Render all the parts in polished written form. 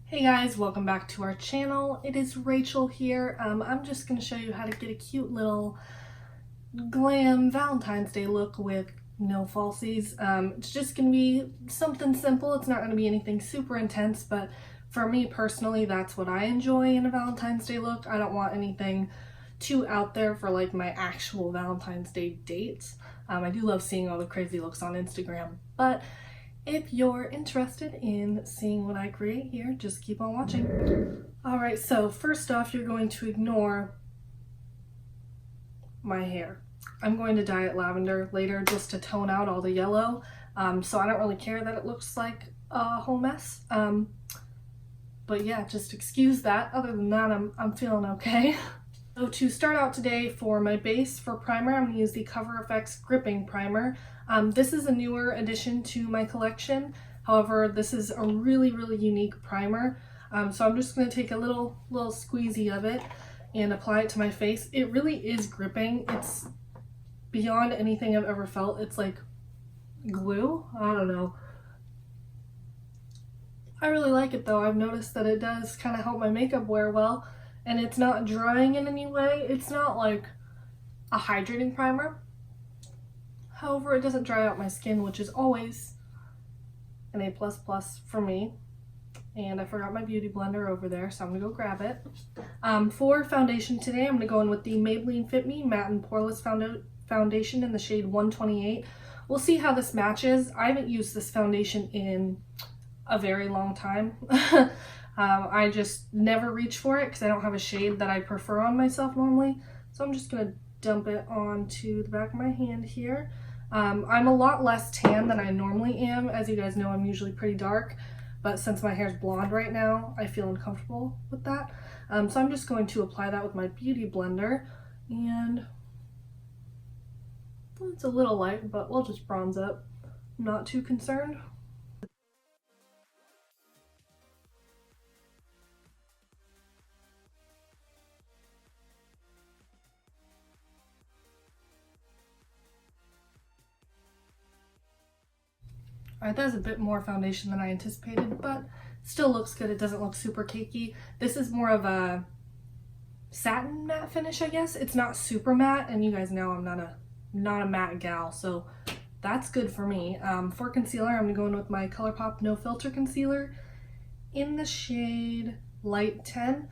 Hey guys, welcome back to our channel. It is Rachel here. I'm just going to show you how to get a cute little glam Valentine's Day look with no falsies. It's just going to be something simple. It's not going to be anything super intense, but for me personally, that's what I enjoy in a Valentine's Day look. I don't want anything too out there for like my actual Valentine's Day dates. I do love seeing all the crazy looks on Instagram, but if you're interested in seeing what I create here, just keep on watching. Alright, so first off, you're going to ignore my hair. I'm going to dye it lavender later just to tone out all the yellow, so I don't really care that it looks like a whole mess. But yeah, just excuse that. Other than that, I'm feeling okay. So to start out today, for my base for primer, I'm going to use the CoverFx Gripping Primer. This is a newer addition to my collection. However, this is a really unique primer. So I'm just going to take a little squeezy of it and apply it to my face. It really is gripping. It's beyond anything I've ever felt. It's like glue. I don't know. I really like it though. I've noticed that it does kind of help my makeup wear well. And it's not drying in any way. It's not like a hydrating primer. However, it doesn't dry out my skin, which is always an A++ for me. And I forgot my beauty blender over there, so I'm gonna go grab it. For foundation today, I'm gonna go in with the Maybelline Fit Me Matte and Poreless Foundation in the shade 128. We'll see how this matches. I haven't used this foundation in a very long time. I just never reach for it because I don't have a shade that I prefer on myself normally. So I'm just going to dump it onto the back of my hand here. I'm a lot less tan than I normally am. As you guys know, I'm usually pretty dark. But since my hair's blonde right now, I feel uncomfortable with that. So I'm just going to apply that with my beauty blender. And it's a little light, but we'll just bronze up. I'm not too concerned. Alright, that's a bit more foundation than I anticipated, but still looks good. It doesn't look super cakey. This is more of a satin matte finish, I guess. It's not super matte, and you guys know I'm not a matte gal, so that's good for me. For concealer, I'm going to go in with my Colourpop No Filter Concealer in the shade Light 10.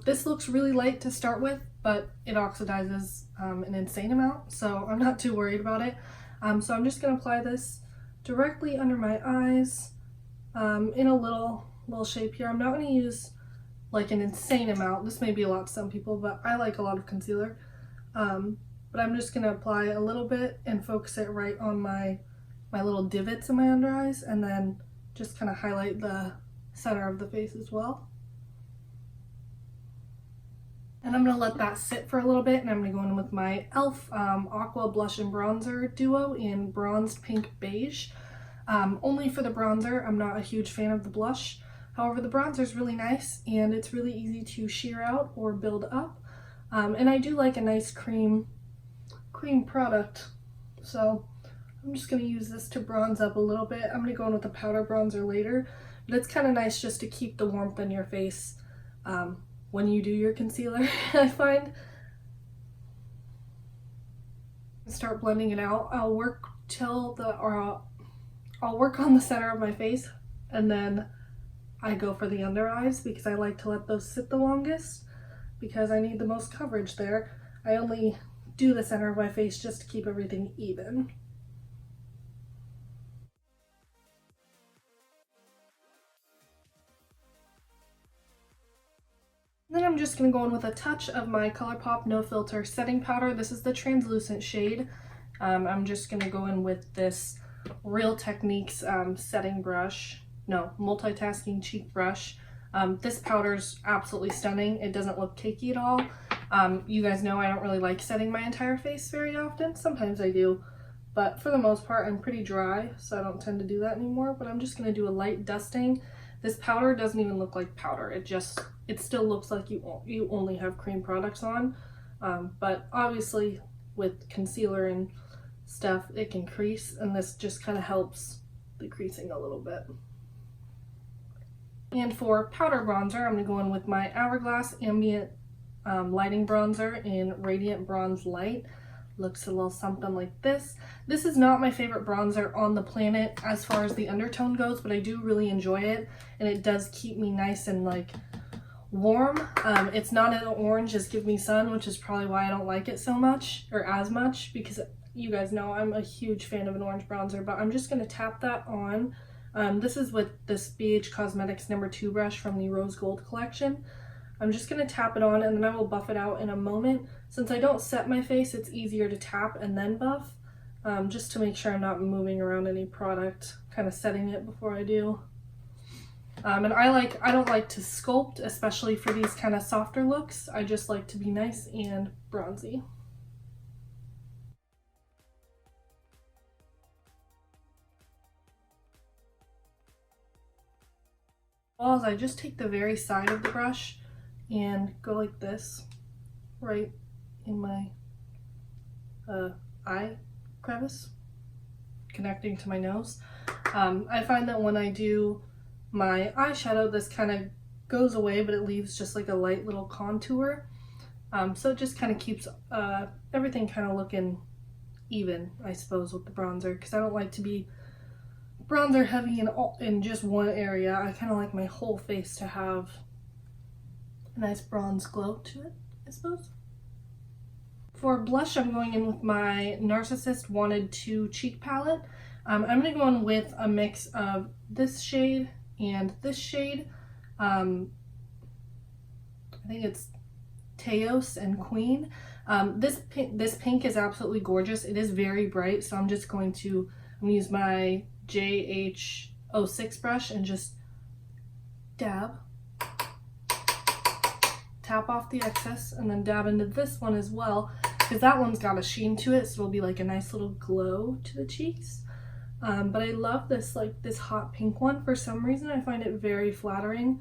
This looks really light to start with, but it oxidizes an insane amount, so I'm not too worried about it. So I'm just going to apply this directly under my eyes in a little shape here. I'm not going to use like an insane amount. This may be a lot to some people, but I like a lot of concealer. But I'm just going to apply a little bit and focus it right on my little divots in my under eyes, and then just kind of highlight the center of the face as well. And I'm going to let that sit for a little bit, and I'm going to go in with my e.l.f. Aqua Blush and Bronzer Duo in Bronzed Pink Beige. Only for the bronzer. I'm not a huge fan of the blush. However, the bronzer is really nice, and it's really easy to sheer out or build up. And I do like a nice cream product. So I'm just going to use this to bronze up a little bit. I'm going to go in with a powder bronzer later. But it's kind of nice just to keep the warmth in your face when you do your concealer, I find. Start blending it out. I'll work on the center of my face, and then I go for the under eyes because I like to let those sit the longest because I need the most coverage there. I only do the center of my face just to keep everything even. Then I'm just going to go in with a touch of my Colourpop No Filter Setting Powder. This is the translucent shade. I'm just going to go in with this Real Techniques setting brush. No, multitasking cheek brush. This powder's absolutely stunning. It doesn't look cakey at all. You guys know I don't really like setting my entire face very often. Sometimes I do, but for the most part I'm pretty dry, so I don't tend to do that anymore. But I'm just going to do a light dusting. This powder doesn't even look like powder. It still looks like you only have cream products on. But obviously with concealer and stuff it can crease, and this just kind of helps the creasing a little bit. And for powder bronzer, I'm going to go in with my Hourglass Ambient Lighting Bronzer in Radiant Bronze Light. Looks a little something like this. This is not my favorite bronzer on the planet as far as the undertone goes, but I do really enjoy it, and it does keep me nice and like warm. It's not an orange, just give me sun, which is probably why I don't like it so much, or as much, because you guys know I'm a huge fan of an orange bronzer. But I'm just going to tap that on. This is with this BH Cosmetics No. 2 brush from the Rose Gold collection. I'm just going to tap it on, and then I will buff it out in a moment. Since I don't set my face, it's easier to tap and then buff, just to make sure I'm not moving around any product, kind of setting it before I do. And I don't like to sculpt, especially for these kind of softer looks. I just like to be nice and bronzy. Well, I just take the very side of the brush and go like this, right in my eye crevice, connecting to my nose. I find that when I do my eyeshadow, this kind of goes away, but it leaves just like a light little contour. So it just kind of keeps everything kind of looking even, I suppose, with the bronzer, because I don't like to be bronzer heavy in just one area. I kind of like my whole face to have a nice bronze glow to it, I suppose. For blush, I'm going in with my Narcissist Wanted To cheek palette. I'm going to go in with a mix of this shade and this shade. I think it's Teos and Queen. This pink is absolutely gorgeous. It is very bright, so I'm going to use my JH06 brush and just dab. Tap off the excess, and then dab into this one as well, because that one's got a sheen to it, so it'll be like a nice little glow to the cheeks. But I love this, like this hot pink one. For some reason I find it very flattering.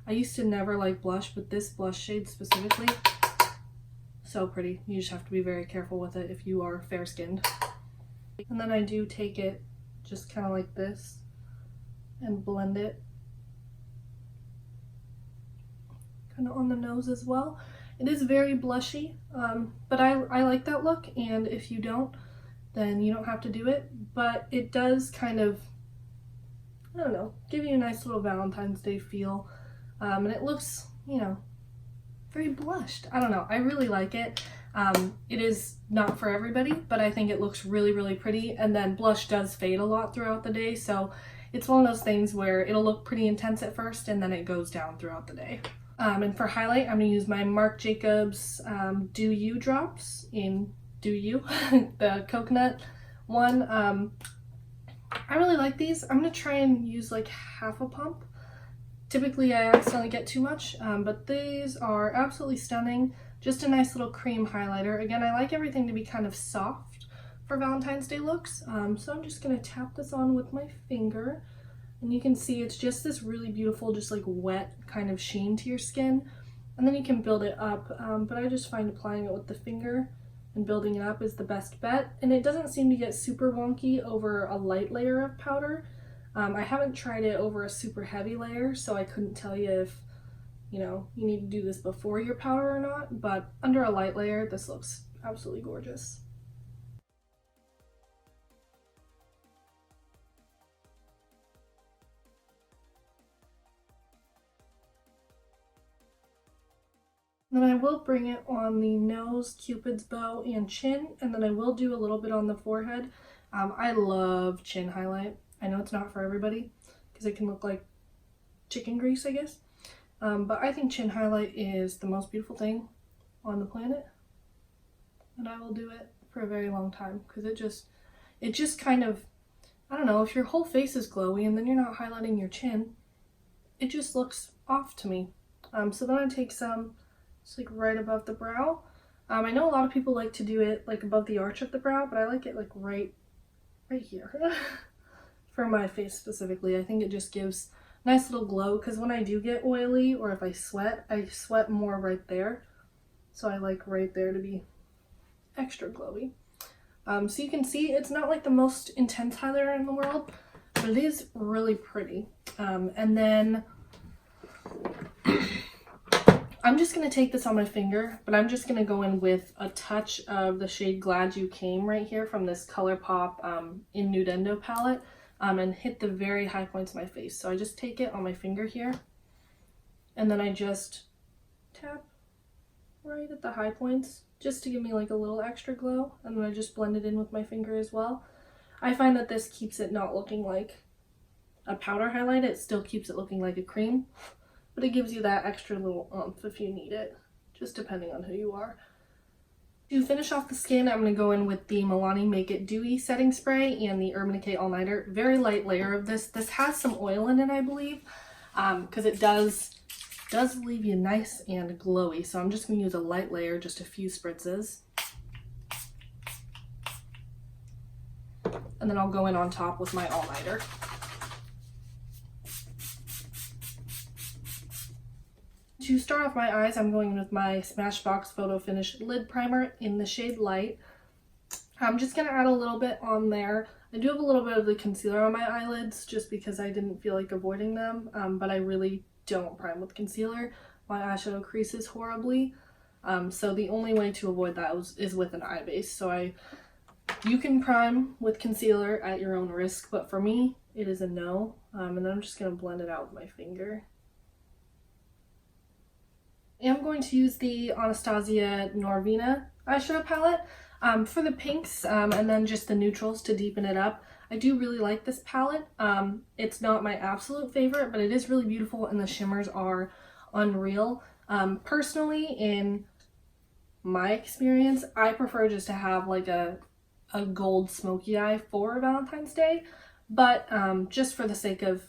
I used to never like blush, but this blush shade specifically, so pretty. You just have to be very careful with it if you are fair skinned. And then I do take it just kind of like this and blend it kind of on the nose as well. It is very blushy, but I like that look, and if you don't, then you don't have to do it. But it does kind of, I don't know, give you a nice little Valentine's Day feel, and it looks, you know, very blushed. I don't know, I really like it. It is not for everybody, but I think it looks really, really pretty, and then blush does fade a lot throughout the day, so it's one of those things where it'll look pretty intense at first, and then it goes down throughout the day. And for highlight, I'm going to use my Marc Jacobs Do You drops in Do You, the coconut one. I really like these. I'm going to try and use like half a pump. Typically I accidentally get too much, but these are absolutely stunning. Just a nice little cream highlighter. Again, I like everything to be kind of soft for Valentine's Day looks, so I'm just going to tap this on with my finger. And you can see it's just this really beautiful, just like wet kind of sheen to your skin. And then you can build it up, but I just find applying it with the finger and building it up is the best bet. And it doesn't seem to get super wonky over a light layer of powder. I haven't tried it over a super heavy layer, so I couldn't tell you if, you know, you need to do this before your powder or not, but under a light layer, this looks absolutely gorgeous. Then I will bring it on the nose, cupid's bow, and chin, and then I will do a little bit on the forehead. I love chin highlight. I know it's not for everybody because it can look like chicken grease, I guess. But I think chin highlight is the most beautiful thing on the planet. And I will do it for a very long time because it just kind of, I don't know, if your whole face is glowy and then you're not highlighting your chin, it just looks off to me. So then I take some, it's like right above the brow. I know a lot of people like to do it like above the arch of the brow, but I like it like right here. For my face specifically, I think it just gives a nice little glow, because when I do get oily or if I sweat more right there. So I like right there to be extra glowy. So you can see it's not like the most intense highlighter in the world, but it is really pretty. And then I'm just going to take this on my finger, but I'm just going to go in with a touch of the shade Glad You Came right here from this Colourpop Innudeendo palette, and hit the very high points of my face. So I just take it on my finger here, and then I just tap right at the high points just to give me like a little extra glow, and then I just blend it in with my finger as well. I find that this keeps it not looking like a powder highlight, it still keeps it looking like a cream, but it gives you that extra little oomph if you need it, just depending on who you are. To finish off the skin, I'm going to go in with the Milani Make It Dewy setting spray and the Urban Decay All Nighter. Very light layer of this. This has some oil in it, I believe, because it does leave you nice and glowy. So I'm just going to use a light layer, just a few spritzes. And then I'll go in on top with my All Nighter. To start off my eyes, I'm going with my Smashbox Photo Finish Lid Primer in the shade Light. I'm just going to add a little bit on there. I do have a little bit of the concealer on my eyelids just because I didn't feel like avoiding them, but I really don't prime with concealer. My eyeshadow creases horribly, so the only way to avoid that is with an eye base. So you can prime with concealer at your own risk, but for me, it is a no. And then I'm just going to blend it out with my finger. I'm going to use the Anastasia Norvina eyeshadow palette for the pinks and then just the neutrals to deepen it up. I do really like this palette. It's not my absolute favorite, but it is really beautiful and the shimmers are unreal. Personally, in my experience, I prefer just to have like a gold smoky eye for Valentine's Day, but just for the sake of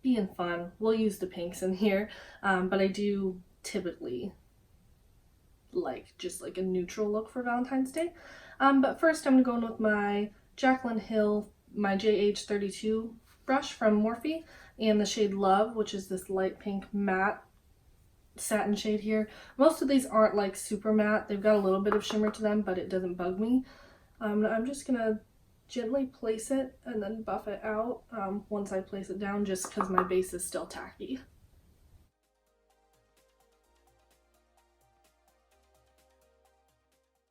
being fun, we'll use the pinks in here, but I do typically like just like a neutral look for Valentine's Day. But first I'm going to go in with my Jaclyn Hill, my JH32 brush from Morphe, and the shade Love, which is this light pink matte satin shade here. Most of these aren't like super matte, they've got a little bit of shimmer to them, but it doesn't bug me. I'm just going to gently place it and then buff it out once I place it down, just because my base is still tacky.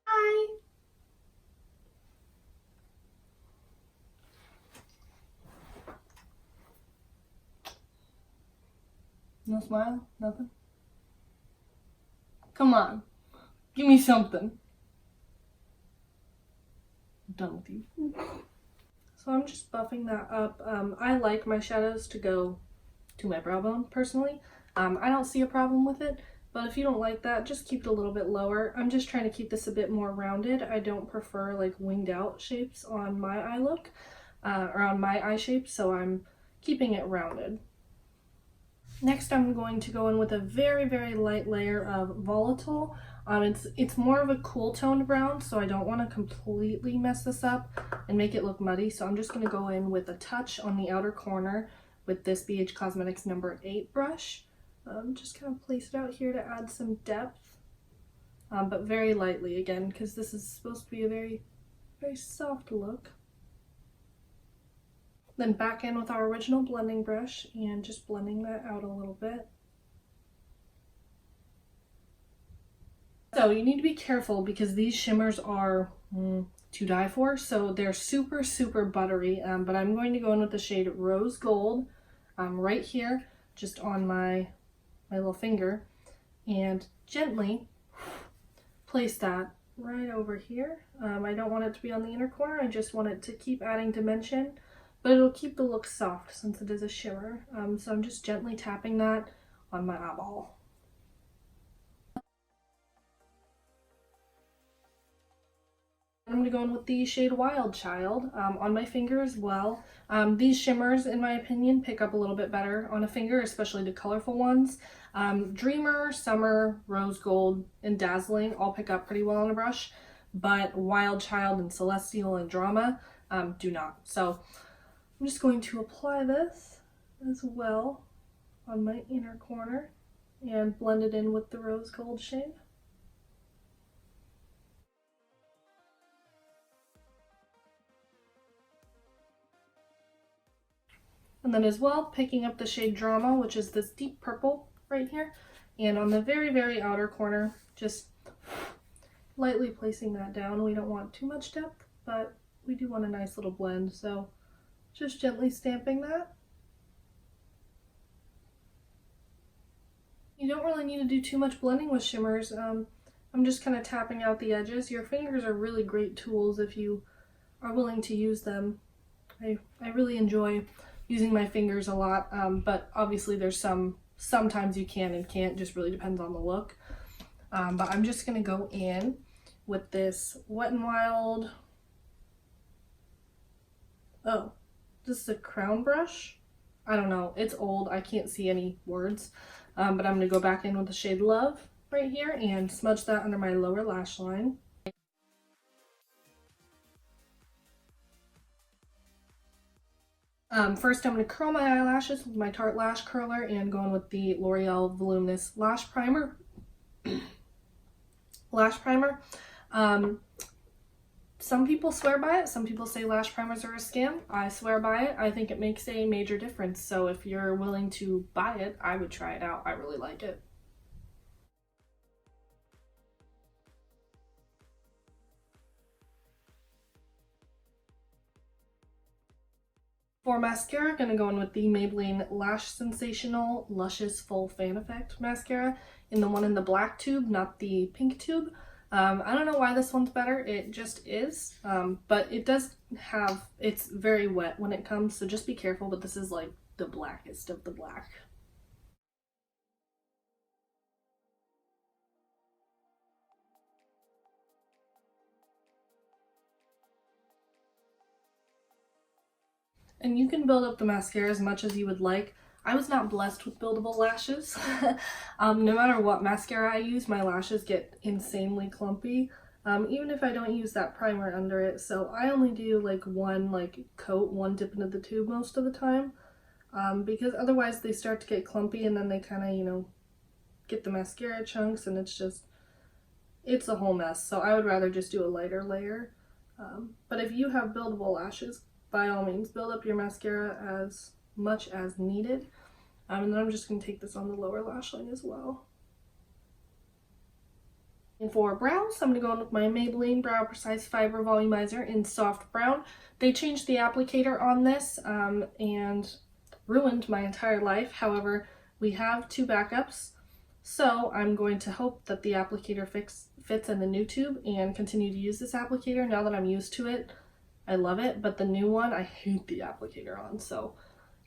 Hi! No smile? Nothing? Come on. Give me something. I'm done with you. So I'm just buffing that up. I like my shadows to go to my brow bone, personally. I don't see a problem with it, but if you don't like that, just keep it a little bit lower. I'm just trying to keep this a bit more rounded. I don't prefer like winged out shapes on my eye look, or on my eye shape, so I'm keeping it rounded. Next, I'm going to go in with a very, very light layer of Volatile. It's more of a cool toned brown, so I don't want to completely mess this up and make it look muddy. So I'm just going to go in with a touch on the outer corner with this BH Cosmetics number 8 brush. Just kind of place it out here to add some depth, but very lightly again, because this is supposed to be a very, very soft look. Then back in with our original blending brush and just blending that out a little bit. So you need to be careful because these shimmers are to die for. So they're super, super buttery, but I'm going to go in with the shade Rose Gold right here, just on my little finger, and gently place that right over here. I don't want it to be on the inner corner, I just want it to keep adding dimension. But it'll keep the look soft since it is a shimmer. So I'm just gently tapping that on my eyeball. I'm going to go in with the shade Wild Child on my finger as well. These shimmers, in my opinion, pick up a little bit better on a finger, especially the colorful ones. Dreamer, Summer, Rose Gold, and Dazzling all pick up pretty well on a brush, but Wild Child and Celestial and Drama do not. So I'm just going to apply this as well on my inner corner and blend it in with the Rose Gold shade. And then as well, picking up the shade Drama, which is this deep purple right here, And on the very, very outer corner, just lightly placing that down. We don't want too much depth, but we do want a nice little blend, so just gently stamping that. You don't really need to do too much blending with shimmers. I'm just kind of tapping out the edges. Your fingers are really great tools if you are willing to use them. I really enjoy using my fingers a lot, but obviously there's sometimes you can and can't, just really depends on the look. But I'm just gonna go in with this Wet n Wild, oh, this is a crown brush. I don't know, it's old, I can't see any words, but I'm gonna go back in with the shade Love right here and smudge that under my lower lash line. First I'm going to curl my eyelashes with my Tarte Lash Curler and going with the L'Oreal Voluminous Lash Primer. Lash Primer. Some people swear by it. Some people say lash primers are a scam. I swear by it. I think it makes a major difference. So if you're willing to buy it, I would try it out. I really like it. For mascara, I'm going to go in with the Maybelline Lash Sensational Luscious Full Fan Effect Mascara in the one in the black tube, not the pink tube. I don't know why this one's better, it just is, but it does have, it's very wet when it comes, so just be careful, but this is like the blackest of the black. And you can build up the mascara as much as you would like. I was not blessed with buildable lashes. No matter what mascara I use, my lashes get insanely clumpy, even if I don't use that primer under it. So I only do like one coat, one dip into the tube most of the time, because otherwise they start to get clumpy and then they kind of, you know, get the mascara chunks and it's a whole mess. So I would rather just do a lighter layer. But if you have buildable lashes, by all means, build up your mascara as much as needed. And then I'm just going to take this on the lower lash line as well. And for brows, I'm going to go in with my Maybelline Brow Precise Fiber Volumizer in Soft Brown. They changed the applicator on this and ruined my entire life. However, we have two backups, so I'm going to hope that the applicator fits in the new tube and continue to use this applicator now that I'm used to it. I love it, but the new one, I hate the applicator on, so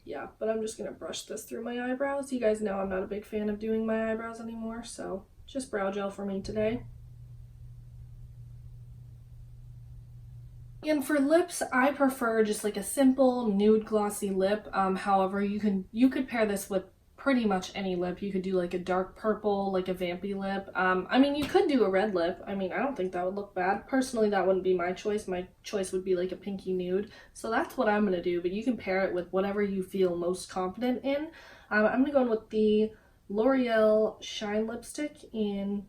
yeah. But I'm just going to brush this through my eyebrows. You guys know I'm not a big fan of doing my eyebrows anymore, so just brow gel for me today. And for lips, I prefer just like a simple nude glossy lip. However, you could pair this with pretty much any lip. You could do like a dark purple, like a vampy lip. I mean, you could do a red lip. I mean, I don't think that would look bad. Personally, that wouldn't be my choice. My choice would be like a pinky nude. So that's what I'm gonna do, but you can pair it with whatever you feel most confident in. I'm gonna go in with the L'Oreal Shine Lipstick in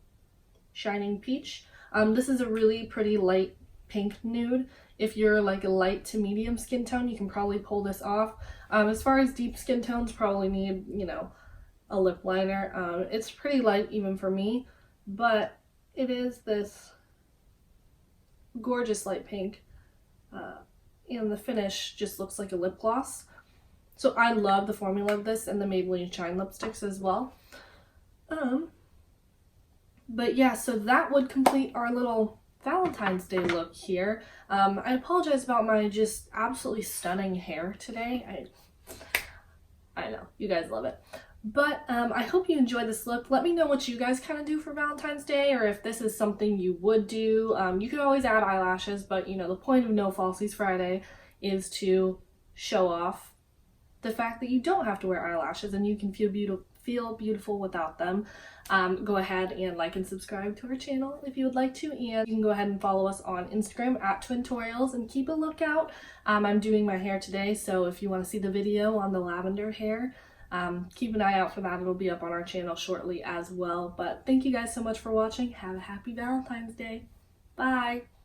Shining Peach. This is a really pretty light pink nude. If you're like a light to medium skin tone, you can probably pull this off. As far as deep skin tones, probably need, you know, a lip liner. It's pretty light even for me, but it is this gorgeous light pink, and the finish just looks like a lip gloss. So I love the formula of this and the Maybelline Shine lipsticks as well. But yeah, so that would complete our little Valentine's Day look here. I apologize about my just absolutely stunning hair today. I know, you guys love it. But I hope you enjoy this look. Let me know what you guys kind of do for Valentine's Day, or if this is something you would do. You could always add eyelashes, but you know, the point of No Falsies Friday is to show off the fact that you don't have to wear eyelashes and you can feel beautiful without them. Go ahead and like and subscribe to our channel if you would like to, and you can go ahead and follow us on Instagram at Twintorials and keep a lookout. I'm doing my hair today, so if you want to see the video on the lavender hair, keep an eye out for that. It'll be up on our channel shortly as well. But thank you guys so much for watching. Have a happy Valentine's Day. Bye!